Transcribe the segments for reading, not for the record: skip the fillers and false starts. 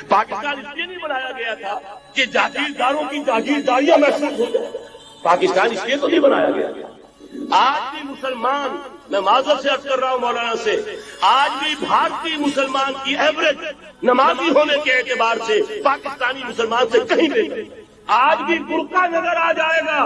پاکستان اس لیے نہیں بنایا گیا تھا کہ جاگیرداروں کی جاگیرداریاں محسوس ہو جائیں. پاکستان اس لیے تو نہیں بنایا گیا. آج بھی مسلمان، میں معذرت سے عرض کر رہا ہوں مولانا سے، آج بھی بھارتی مسلمان کی ایوریج نمازی ہونے کے اعتبار سے پاکستانی مسلمان سے کہیں بہتر. آج بھی برقع نظر آ جائے گا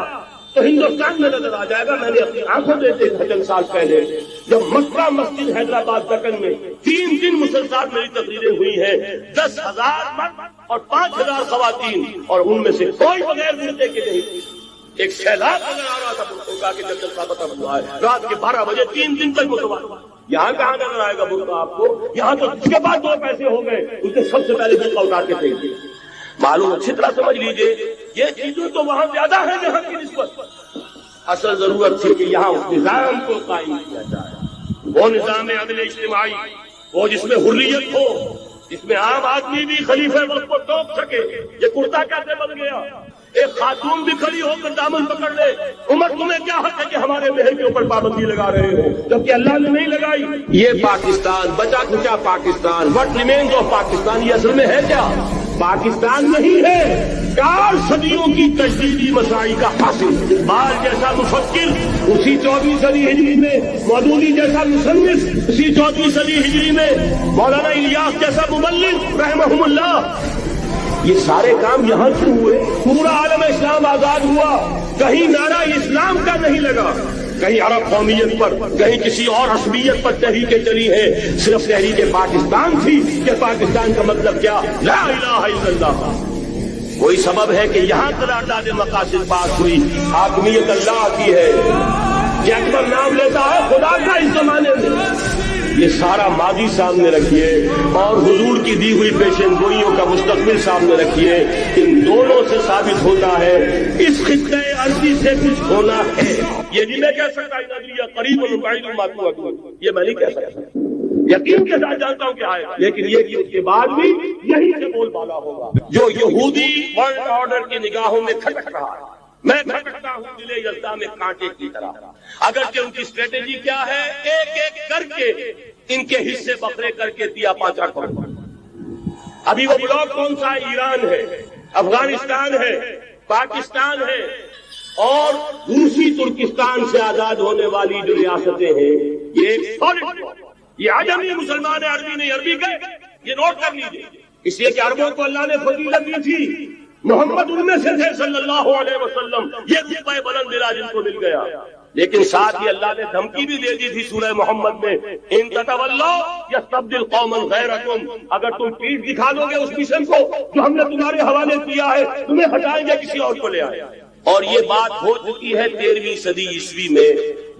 تو ہندوستان میں نظر آ جائے گا. میں نے اپنی آنکھوں سے دیکھا چند سال پہلے جب مکہ مسجد حیدرآباد دکن میں 3 دن مسلسل میری تقریریں ہوئی ہیں، 10,000 مرد اور 5,000 خواتین، اور ان میں سے کوئی بغیر برقعے کے نہیں. ایک سیلاب نظر آ رہا تھا برقعوں کا کہ جب کا پتہ ہوا ہے رات کے 12 بجے 3 دن تک متواضع. یہاں کہاں نظر آئے گا برقع آپ کو؟ یہاں تو اس کے بعد 2 پیسے ہو گئے، اس نے سب سے پہلے برقع اتار کے پھینک دیا. معلوم اچھی طرح سمجھ لیجئے یہ چیزیں تو وہاں زیادہ ہیں جہاں کی نسبت. اصل ضرورت تھی کہ یہاں اس نظام کو قائم کیا جائے، وہ نظام عدل اجتماعی، وہ جس میں حریت ہو، جس میں عام آدمی بھی خلیفہ وقت کو ٹوک سکے. یہ کرتا کیسے بن گیا؟ ایک خاتون بھی کھڑی ہو کر دامن پکڑ لے، عمر تمہیں کیا حق ہے کہ ہمارے مہر کے اوپر پابندی لگا رہے ہو، جبکہ اللہ نے نہیں لگائی. یہ پاکستان، بچا کھچا Pakistan, what remains of Pakistan, یہ اصل میں ہے کیا؟ پاکستان نہیں ہے. 4 صدیوں کی تجدیدی مساعی کا حاصل. بال جیسا مفکر اسی 14ویں صدی ہجری میں، مودودی جیسا مصنف اسی 14ویں صدی ہجری میں، مولانا الیاس جیسا مبلغ رحمہم اللہ، یہ سارے کام یہاں سے ہوئے. پورا عالم اسلام آزاد ہوا، کہیں نعرہ اسلام کا نہیں لگا، کہیں عرب قومیت پر، کہیں کسی اور عصبیت پر تحریکیں چلی ہیں. صرف تحریک پاکستان تھی کہ پاکستان کا مطلب کیا؟ لا الہ الا اللہ. کوئی سبب ہے کہ یہاں قرارداد مقاصد پاس ہوئی. حاکمیت اللہ کی ہے. یہ اکبر نام لیتا ہے خدا کا اس زمانے میں. یہ سارا ماضی سامنے رکھیے اور حضور کی دی ہوئی پیشن گوئیوں کا مستقبل سامنے رکھیے. ان دونوں سے ثابت ہوتا ہے اس خطے ارضی سے کچھ ہونا ہے. یہ نہیں میں کہہ سکتا قریب البعید ما توعدون، یہ میں نہیں کہہ سکتا، یقین کے ساتھ جانتا ہوں کہ آئے گا، لیکن یہ کہ اس کے بعد بھی یہی سے بول بالا ہوگا. جو یہودی ورلڈ آرڈر کی نگاہوں میں کھٹک رہا ہے، میں کھٹکتا ہوں دل یزداں میں کانٹے کی طرح. اگرچہ ان کی اسٹریٹجی کیا ہے؟ ایک ایک کر کے ان کے حصے بکھرے کر کے دیا پاچا کرو. ابھی وہ بلاک کون سا ہے؟ ایران ہے، افغانستان ہے، پاکستان ہے، اور روسی ترکستان سے آزاد ہونے والی جو ریاستیں ہیں، یہ ایک سالڈ، یہ عجمی مسلمان ہے، عربی نہیں. عربی گئے، یہ نوٹ کر لیجیے. اس لیے کہ عربوں کو اللہ نے فضیلت دی تھی، محمد ان میں سے تھے صلی اللہ علیہ وسلم، یہ رتبہ بلند ملا جن کو مل گیا. لیکن ساتھ ہی اللہ نے دھمکی بھی دے دی تھی سورہ محمد میں، ان تتولوا یستبدل قوما غیرکم، اگر تم پیٹھ دکھا دو گے اس مشن کو جو ہم نے تمہارے حوالے کیا ہے، تمہیں ہٹائیں گے، کسی اور کو لے آئے. اور یہ بات ہو چکی ہے 13ویں صدی عیسوی میں،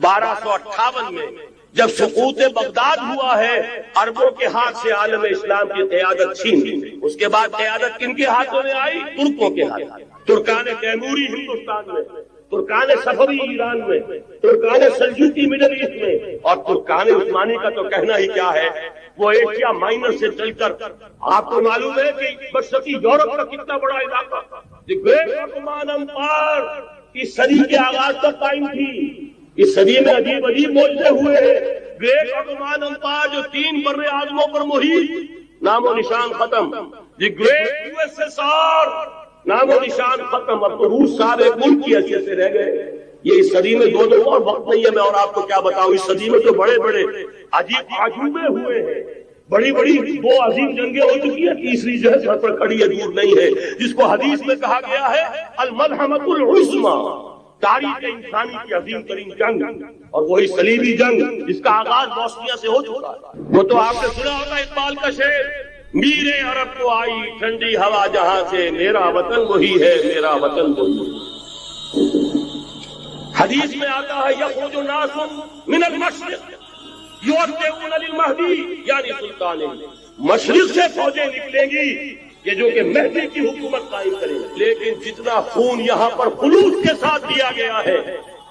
1258 میں جب سقوط بغداد ہوا ہے، عربوں کے ہاتھ سے عالم اسلام کی قیادت چھین لی. اس کے بعد قیادت کن کے ہاتھوں میں آئی؟ ترکوں کے ہاتھ. ترکان تیموری ہندوستان میں، ترکان صفوی ایران میں، ترکان سلجوقی مڈل ایسٹ میں، اور ترکان عثمانی کا تو کہنا ہی کیا ہے. وہ ایشیا مائنر سے چل کر آپ کو معلوم ہے کہ مشرقی یورپ کا کتنا بڑا علاقہ دی گریٹ عثمان امپائر اس صدی کے آغاز تک قائم تھی. اس صدی میں عجیب عجیب معجزے ہوئے ہیں. گریٹ عثمان امپائر جو 3 بر اعظموں پر محیط، نام و نشان ختم. The great U S S R, نام و نشان ختم. اب تو روس صاحب ایک ملک کی حیثیت سے رہ گئے. یہ اس صدی میں 2 اور وقت نہیں ہے میں اور آپ کو کیا بتاؤں. اس صدی میں تو بڑے بڑے عجیب عجوبے ہوئے ہیں، بڑی بڑی 2 عظیم جنگیں ہو چکی ہیں، تیسری جو ہے سر پر کھڑی ہے، دور نہیں ہے، جس کو حدیث میں کہا گیا ہے الملحمۃ العظمی، تاریخ انسانی کی عظیم ترین جنگ، اور وہی صلیبی جنگ جس کا آغاز بوسنیا سے ہو چکا ہے. وہ تو آپ نے سنا ہوگا اقبال کا شعر، میرے عرب کو آئی ٹھنڈی ہوا جہاں سے، میرا وطن وہی ہے، میرا وطن وہی. حدیث میں آتا ہے یخرج الناس من المشرق یؤدون للمہدی، یعنی سلطان، مشرق سے فوجیں نکلیں گی کہ جو کہ مہدی کی حکومت قائم کرے. لیکن جتنا خون یہاں پر خلوص کے ساتھ دیا گیا ہے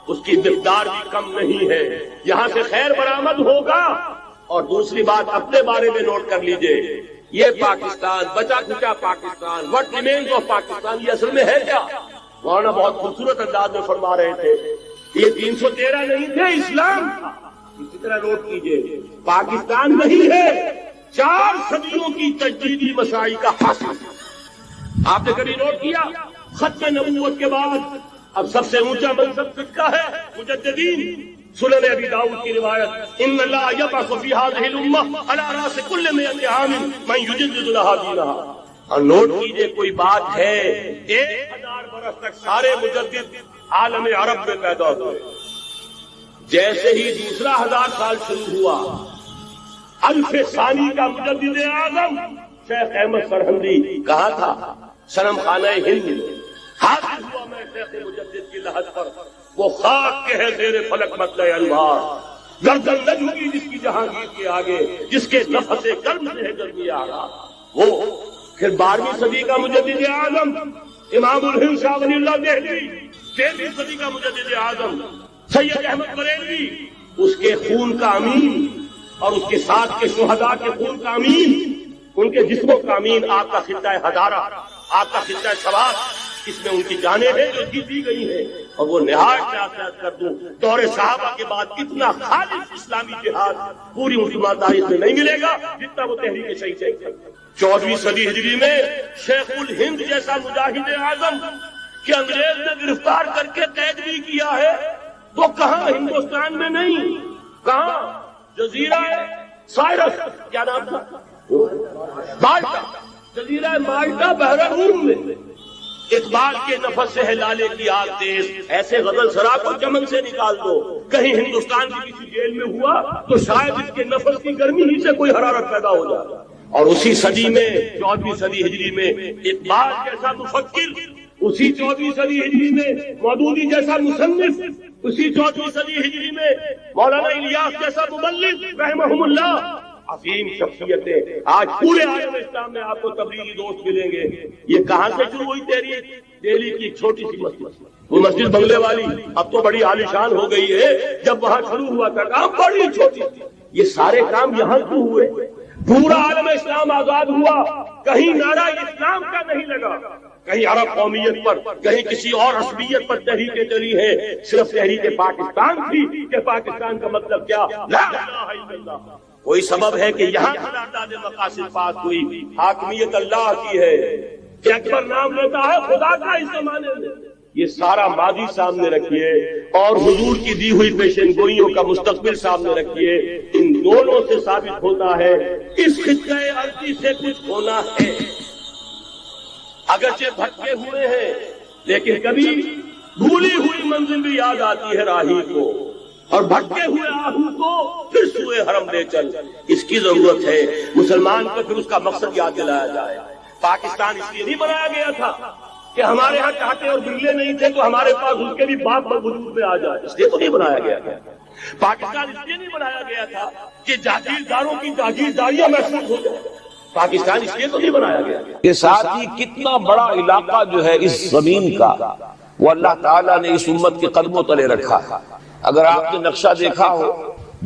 اس کی مقدار بھی کم نہیں ہے. یہاں سے خیر برآمد ہوگا. اور دوسری بات اپنے بارے میں نوٹ کر لیجئے، یہ پاکستان، بچا کھچا Pakistan, what remains of Pakistan, یہ اصل میں ہے کیا؟ مولانا بہت خوبصورت انداز میں فرما رہے تھے، یہ 313 نہیں تھے، اسلام تھا. اسی طرح نوٹ کیجئے، پاکستان نہیں ہے، 4 صدیوں کی تجدیدی مساعی کا حاصل۔ آپ نے کبھی نوٹ کیا ختم نبوت کے بعد اب سب سے اونچا منصب کس کا ہے؟ مجددین۔ سنن ابی داؤد کی روایت، ان اللہ یبعث فی هذه الامہ علی راس کل 100 عام من یجدد لها دینها۔ اور نوٹ کیجئے کوئی بات ہے، 1000 برس تک سارے مجدد عالم عرب میں پیدا ہوئے، جیسے ہی دوسرا 1000 سال شروع ہوا، الف ثانی کا مجدد اعظم شیخ احمد سرہندی کہاں تھا؟ صنم خانہ ہند میں حاضر ہوا میں شیخ مجدد کی لحد پر، وہ خاک کے ہے زیر فلک مطلع انوار، گردن نہ جھکی جس کی جہانگیر کے آگے، جس کے نفس گرم سے ہے گرمی آگا۔ وہ پھر 12ویں صدی کا مجدد اعظم امام الہند شاہ ولی اللہ دہلوی، 13ویں صدی کا مجدد اعظم سید احمد بریلوی، اس کے خون کا امین اور اس کے ساتھ کے شہداء کے خون کا امین، ان کے جسموں کا امین آپ کا خطہ ہدارہ، آپ کا خطہ شباب، اس میں ان کی جانیں ہیں جو دی گئی ہیں۔ اور وہ نہایت سے کر دوں، دور صحابہ کے بعد اتنا خالص اسلامی جہاد پوری مسلمان تاریخ میں نہیں ملے گا جتنا وہ تحریک شہید ہے۔ 14ویں صدی ہجری میں شیخ الہند جیسا مجاہد اعظم کہ انگریز نے گرفتار کر کے قید بھی کیا ہے، وہ کہاں؟ ہندوستان میں نہیں، کہاں؟ جزیرہ سائرس، کیا نام تھا؟ مالٹا، جزیرہ مالٹا بحر روم میں۔ اقبال کے نفس سے ہے لالے کی آگ تیز، ایسے غزل سرا کو چمن سے نکال دو، کہیں ہندوستان کی کسی جیل میں ہوا تو شاید اس کے نفس کی گرمی ہی سے کوئی حرارت پیدا ہو جائے۔ اور اسی صدی میں 14ویں صدی ہجری میں اقبال جیسا مفکر، اسی 14ویں صدی ہجری میں مودودی جیسا مصنف، اسی 14ویں صدی ہجری میں مولانا الیاس جیسا مبلغ رحمہم اللہ، عظیم شخصیتیں آج پورے عالم اسلام میں آپ کو تبلیغی دوست ملیں گے۔ یہ کہاں سے شروع ہوئی تحریک؟ دہلی کی ایک چھوٹی سی مسجد، وہ مسجد بنگلے والی اب تو بڑی عالیشان ہو گئی ہے، جب وہاں شروع ہوا تھا کام بڑی چھوٹی تھی۔ یہ سارے کام یہاں کیوں ہوئے؟ پورا عالم اسلام آزاد ہوا، کہیں نعرہ اسلام کا نہیں لگا، کہیں عرب قومیت پر، کہیں کسی اور عصبیت پر تحریکیں چلی ہیں، صرف تحریک پاکستان تھی کہ پاکستان کا مطلب کیا؟ لا الہ الا اللہ۔ کوئی سبب ہے کہ یہاں قرارداد مقاصد پاس ہوئی، حاکمیت اللہ کی ہے کہ اکبر نام لیتا ہے خدا کا اس زمانے میں۔ یہ سارا ماضی سامنے رکھیے اور حضور کی دی ہوئی پیشن گوئیوں کا مستقبل سامنے رکھیے، ان دونوں سے ثابت ہوتا ہے اس خطہ ارضی سے کچھ ہونا ہے۔ اگرچہ بھٹکے ہوئے ہیں لیکن کبھی بھولی ہوئی منزل بھی یاد آتی ہے راہی کو، اور بھٹکے ہوئے آہو کو پھر سوئے حرم لے چل۔ اس کی ضرورت ہے مسلمان کو پھر اس کا مقصد یاد دلایا جائے۔ پاکستان اس لیے نہیں بنایا گیا تھا کہ ہمارے ہاں چاہتے اور بلے نہیں تھے تو ہمارے پاس ان کے بھی باپ وجود میں آ جائے، اس لیے تو نہیں بنایا گیا تھا۔ پاکستان اس لیے نہیں بنایا گیا تھا کہ جاگیرداروں کی جاگیرداریاں محسوس ہو جائیں، پاکستان اس لیے تو نہیں بنایا گیا۔ کے ساتھ ہی کتنا بڑا علاقہ جو ہے اس زمین کا وہ اللہ تعالیٰ نے اس امت کے قدموں تلے رکھا ہے۔ اگر آپ نے نقشہ دیکھا ہو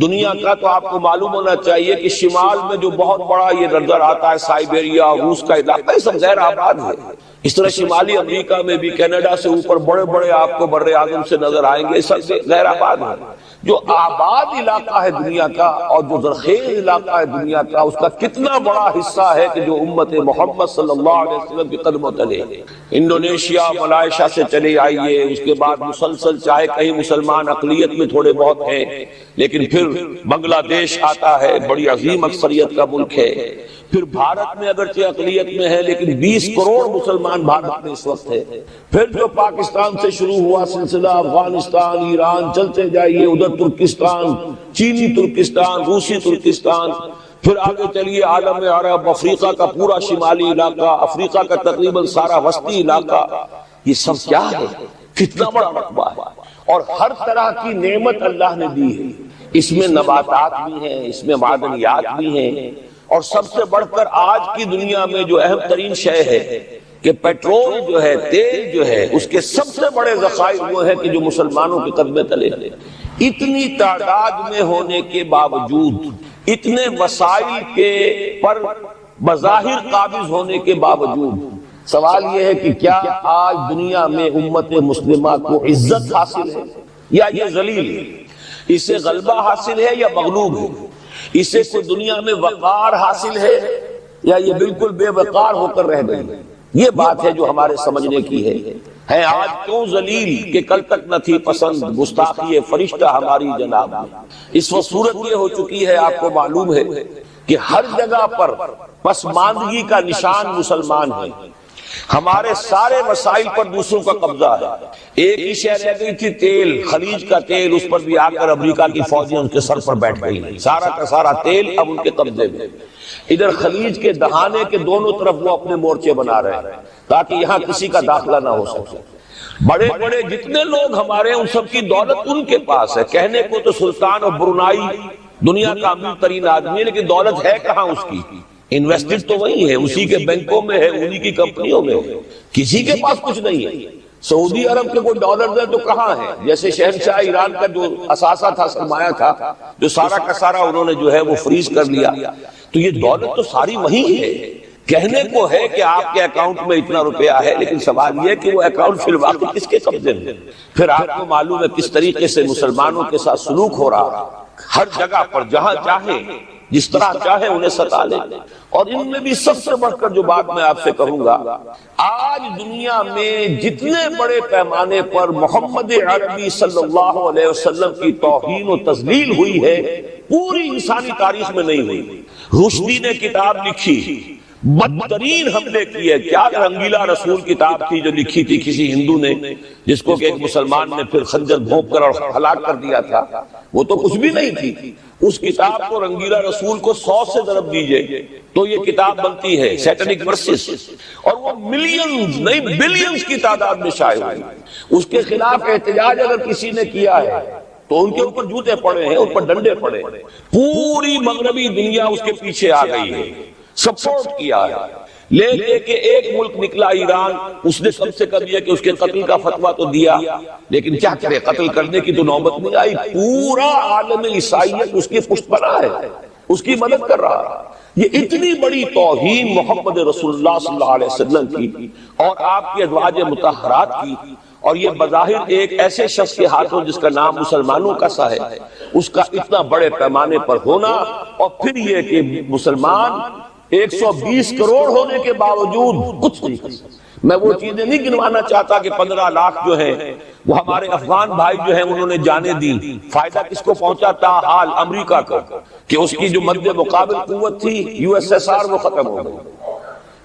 دنیا کا تو آپ کو معلوم ہونا چاہیے کہ شمال میں جو بہت بڑا یہ نظر آتا ہے سائبیریا، روس کا علاقہ، یہ سب غیر آباد ہے۔ اس طرح شمالی امریکہ میں بھی کینیڈا سے اوپر بڑے بڑے آپ کو بر اعظم سے نظر آئیں گے، سب غیر آباد ہے۔ جو آباد علاقہ ہے دنیا کا اور جو زرخیز علاقہ ہے دنیا کا، اس کا کتنا بڑا حصہ ہے کہ جو امت محمد صلی اللہ علیہ وسلم کے قدموں تلے۔ انڈونیشیا، ملائیشیا سے چلے آئیے، اس کے بعد مسلسل چاہے کہیں مسلمان اقلیت میں تھوڑے بہت ہیں لیکن پھر بنگلہ دیش آتا ہے، بڑی عظیم اکثریت کا ملک ہے۔ پھر بھارت میں اگرچہ اقلیت میں ہے لیکن 20 کروڑ مسلمان بھارت میں اس وقت ہے۔ پھر جو پاکستان سے شروع ہوا سلسلہ، افغانستان، ایران، چلتے جائیے ادھر ترکستان، چینی ترکستان، روسی ترکستان، پھر آگے چلیے عالم عرب، افریقہ کا پورا شمالی علاقہ، افریقہ کا تقریباً سارا وسطی علاقہ، یہ سب کیا ہے؟ کتنا بڑا رقبہ ہے اور ہر طرح کی نعمت اللہ نے دی ہے۔ اس میں نباتات بھی ہیں، اس میں معدنیات بھی ہیں، اور سب سے بڑھ کر آج کی دنیا میں جو اہم ترین شے ہے کہ پیٹرول جو ہے، تیل جو ہے، اس کے سب سے بڑے ذخائر وہ ہیں کہ جو مسلمانوں کے قدمے تلے۔ اتنی تعداد میں ہونے کے باوجود، اتنے وسائل کے پر بظاہر قابض ہونے کے باوجود، سوال یہ ہے کہ کیا آج دنیا میں امت مسلمہ کو عزت حاصل ہے یا یہ ذلیل ہے؟ اسے غلبہ حاصل ہے یا مغلوب ہے؟ اسے کوئی دنیا میں وقار حاصل ہے یا یہ بالکل بے وقار ہو کر رہ گئی؟ یہ بات ہے جو ہمارے سمجھنے کی ہے آج کیوں ذلیل کہ کل تک نہ تھی پسند گستاخی فرشتہ ہماری جناب میں۔ اس وقت صورت یہ ہو چکی ہے، آپ کو معلوم ہے کہ ہر جگہ پر پسماندگی کا نشان مسلمان ہے، ہمارے سارے وسائل پر دوسروں کا قبضہ ہے۔ ایک ہی شہر رہ گئی تھی تیل، خلیج کا تیل، اس پر بھی آ کر امریکہ کی فوجیں ان کے سر پر بیٹھ گئی، سارا کا سارا تیل اب ان کے قبضے میں۔ ادھر خلیج کے دہانے کے دونوں طرف وہ اپنے مورچے بنا رہے ہیں تاکہ یہاں کسی کا داخلہ نہ ہو سکے۔ بڑے بڑے جتنے لوگ ہمارے ان سب کی دولت ان کے پاس ہے، کہنے کو تو سلطان اور برونائی دنیا کا امیر ترین آدمی ہے، لیکن دولت ہے کہاں اس کی؟ انویسٹڈ تو وہی ہے، اسی کے بینکوں میں ہے، انہی کی کمپنیوں میں ہے، کسی کے پاس کچھ نہیں ہے۔ سعودی عرب کے کوئی ڈالر ہے تو کہاں ہے؟ جیسے شہنشاہ ایران کا جو اثاثہ تھا، سرمایہ تھا، جو سارا کا سارا انہوں نے جو ہے وہ فریز کر لیا، تو یہ دولت تو ساری وہی ہے۔ کہنے کو ہے کہ آپ کے اکاؤنٹ میں اتنا روپیہ ہے، لیکن سوال یہ کہ وہ اکاؤنٹ فی الواقع کس کے قبضے میں؟ پھر آپ کو معلوم ہے کس طریقے سے مسلمانوں کے ساتھ سلوک ہو رہا، ہر جگہ پر جہاں چاہے جس طرح چاہے انہیں ستا لیں۔ اور ان میں بھی سب سے بڑھ کر جو بات میں آپ سے کہوں گا، آج دنیا میں جتنے بڑے پیمانے پر محمد عربی صلی اللہ علیہ وسلم کی توہین و تذلیل ہوئی ہے، پوری انسانی تاریخ میں نہیں ہوئی۔ رشدی نے کتاب لکھی، بدترین حملے کیے، کیا رنگیلا رسول کتاب تھی جو لکھی تھی کسی ہندو نے، جس کو کہ ایک مسلمان نے پھر خنجر بھونک کر اور ہلاک کر دیا تھا، وہ تو کچھ بھی نہیں تھی۔ اس کتاب کو رنگیلا رسول کو 100 سے ضرب دیجئے تو یہ کتاب بنتی ہے سیٹنک ورسز، اور وہ ملینز نہیں بلینز کی تعداد میں شائع ہوئی۔ اس کے خلاف احتجاج اگر کسی نے کیا ہے تو ان کے اوپر جوتے پڑے ہیں، ان پر ڈنڈے پڑے ہیں، پوری مغربی دنیا اس کے پیچھے آ گئی ہے، سپورٹ کیا ہے۔ لے کے ایک ملک نکلا ایران، اس نے کم سے کم یہ کہ اس کے قتل کا فتویٰ تو دیا، لیکن کیا کرے، قتل کرنے کی تو نوبت نہیں آئی۔ پورا عالم عیسائیت اس کی پشت پناہ ہے، اس کی مدد کر رہا۔ یہ اتنی بڑی توہین محمد رسول اللہ صلی اللہ علیہ وسلم کی اور آپ کی ازواج مطہرات کی، اور یہ بظاہر ایک ایسے شخص کے ہاتھوں جس کا نام مسلمانوں کا سا ہے، اس کا اتنا بڑے پیمانے پر ہونا، اور پھر یہ کہ مسلمان 120 کروڑ ہونے کے باوجود کچھ نہیں کر سکتے۔ میں وہ چیزیں نہیں گنوانا چاہتا کہ 15 لاکھ جو ہیں وہ ہمارے افغان بھائی جو ہیں انہوں نے جانیں دی، فائدہ کس کو پہنچا؟ تاحال امریکہ کو، کہ اس کی جو مد مقابل قوت تھی USSR وہ ختم ہو گئی۔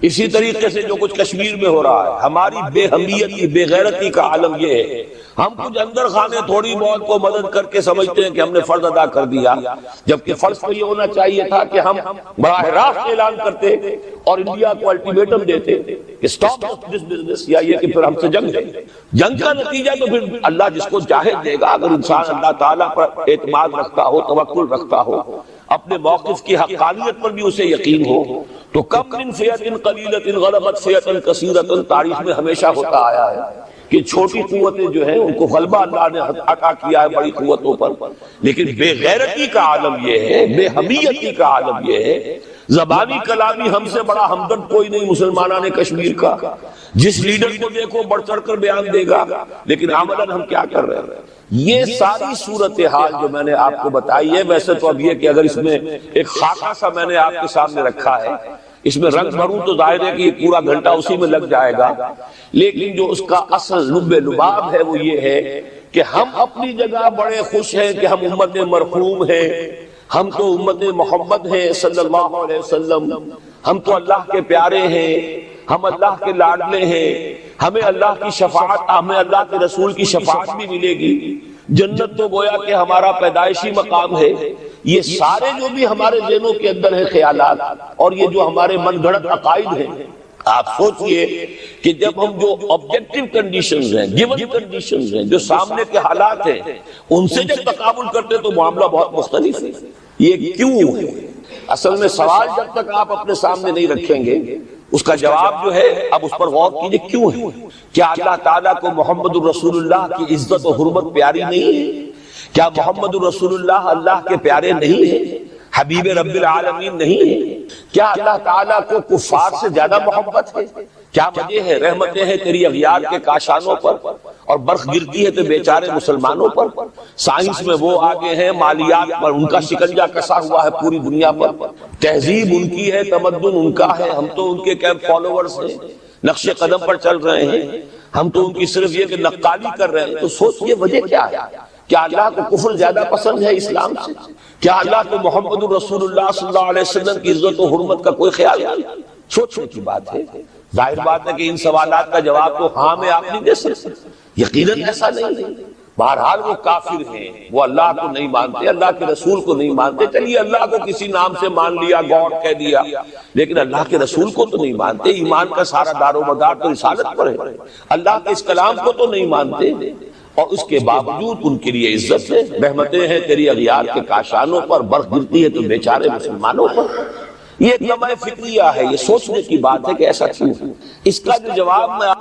اسی طریقے سے جو کچھ کشمیر میں ہو رہا ہے، ہماری بے حمیتی بے غیرتی کا عالم یہ ہے، ہم کچھ اندر خانے تھوڑی بہت کو مدد کر کے سمجھتے ہیں کہ ہم نے فرض ادا کر دیا، جبکہ فرض تو یہ ہونا چاہیے تھا کہ ہم براہ راست اعلان کرتے اور انڈیا کو الٹیمیٹم دیتے کہ سٹاپ دس بزنس، یا یہ کہ پھر ہم سے جنگ ہے۔ جنگ کا نتیجہ تو پھر اللہ جس کو چاہے دے گا۔ اگر انسان اللہ تعالیٰ پر اعتماد رکھتا ہو، توکل رکھتا ہو، اپنے موقف کی حقانیت پر بھی اسے یقین ہو، تو کم من فئۃ قلیلۃ غلبت فئۃ کثیرۃ، تاریخ میں ہمیشہ ہوتا آیا ہے کہ چھوٹی قوتیں جو ہیں ان کو غلبہ اللہ نے عطا کیا ہے بڑی قوتوں پر، لیکن بے غیرتی کا عالم یہ ہے، بے حمیتی کا عالم یہ ہے۔ زبانی کلامی ہم سے بڑا ہمدرد کوئی نہیں مسلمانان کشمیر کا، جس لیڈر کو دیکھو بڑھ چڑھ کر بیان دے گا، لیکن عملاً ہم کیا کر رہے ہیں؟ یہ ساری صورتحال جو میں نے آپ کو بتائی ہے، ویسے تو اب یہ کہ اگر اس میں ایک خاکہ سا میں نے آپ کے سامنے رکھا ہے، اس میں رنگ بھروں تو ظاہر ہے کہ یہ پورا گھنٹہ اسی میں لگ جائے گا، لیکن جو اس کا اصل لب لباب ہے وہ یہ ہے کہ ہم اپنی جگہ بڑے خوش ہیں کہ ہم امت مرحوم ہیں، ہم تو امت محمد ہیں صلی اللہ علیہ وسلم، ہم تو اللہ کے پیارے ہیں، ہم اللہ کے لاڈلے ہیں، ہمیں اللہ کی شفاعت، ہمیں اللہ کے رسول کی شفاعت بھی ملے گی، جنت تو گویا کہ ہمارا پیدائشی مقام ہے۔ یہ سارے جو بھی ہمارے ذہنوں کے اندر ہیں خیالات، اور یہ جو ہمارے من گھڑت عقائد ہیں، آپ سوچئے کہ جب ہم جو آبجیکٹیو کنڈیشنز ہیں، گیون کنڈیشنز ہیں، جو سامنے کے حالات ہیں، ان سے جب تقابل کرتے تو معاملہ بہت مختلف ہے۔ یہ کیوں ہے؟ اصل میں سوال جب تک آپ اپنے سامنے نہیں رکھیں گے، اس کا جواب جو ہے اب اس پر غور کیجئے کیوں ہے؟ کیا اللہ تعالیٰ کو محمد الرسول اللہ کی عزت و حرمت پیاری نہیں ہے؟ کیا محمد الرسول اللہ اللہ کے پیارے نہیں ہیں، حبیب رب العالمین نہیں ہیں؟ کیا اللہ تعالیٰ کو کفار سے زیادہ محبت ہے؟ کیا وجہ ہے؟ رحمتیں ہیں تیری اغیار کے کاشانوں پر، اور برف گرتی ہے تو بیچارے مسلمانوں پر. سائنس میں وہ آگے ہیں، مالیات پر ان کا شکنجا کسا ہوا ہے پوری دنیا پر. تہذیب ان کی ہے، تمدن ان کا ہے، ہم تو ان کے کیمپ فالوورز ہیں، نقش قدم پر چل رہے ہیں. ہم تو ان کی صرف یہ کہ نقالی کر رہے ہیں. تو سوچئے وجہ کیا ہے؟ کیا اللہ کو کفر زیادہ پسند ہے اسلام سے؟ کیا اللہ کو محمد رسول اللہ صلی اللہ علیہ وسلم کی عزت و حرمت کا کوئی خیال نہیں؟ سوچنے کی بات ہے. ظاہر بات ہے کہ ان سوالات کا جواب تو ہاں میں آپ نہیں دے سکتے، یقیناً ایسا نہیں ہے. بہرحال وہ کافر ہیں، وہ اللہ کو نہیں مانتے، اللہ کے رسول کو نہیں مانتے. چلیے اللہ کو کسی نام سے مان لیا، گاڈ کہہ دیا، لیکن اللہ کے رسول کو تو نہیں مانتے. ایمان کا سارا دار و مدار تو رسالت پر ہے. اللہ کے اس کلام کو تو نہیں مانتے، اور اس کے باوجود ان کے لیے عزت ہے. رحمتیں ہیں تیری اغیار کے کاشانوں پر، برف گرتی ہے تو بیچارے مسلمانوں پر. یہ ایک لمحہ فکریہ ہے، یہ سوچنے کی بات ہے کہ ایسا کیوں. اس کا جو جواب میں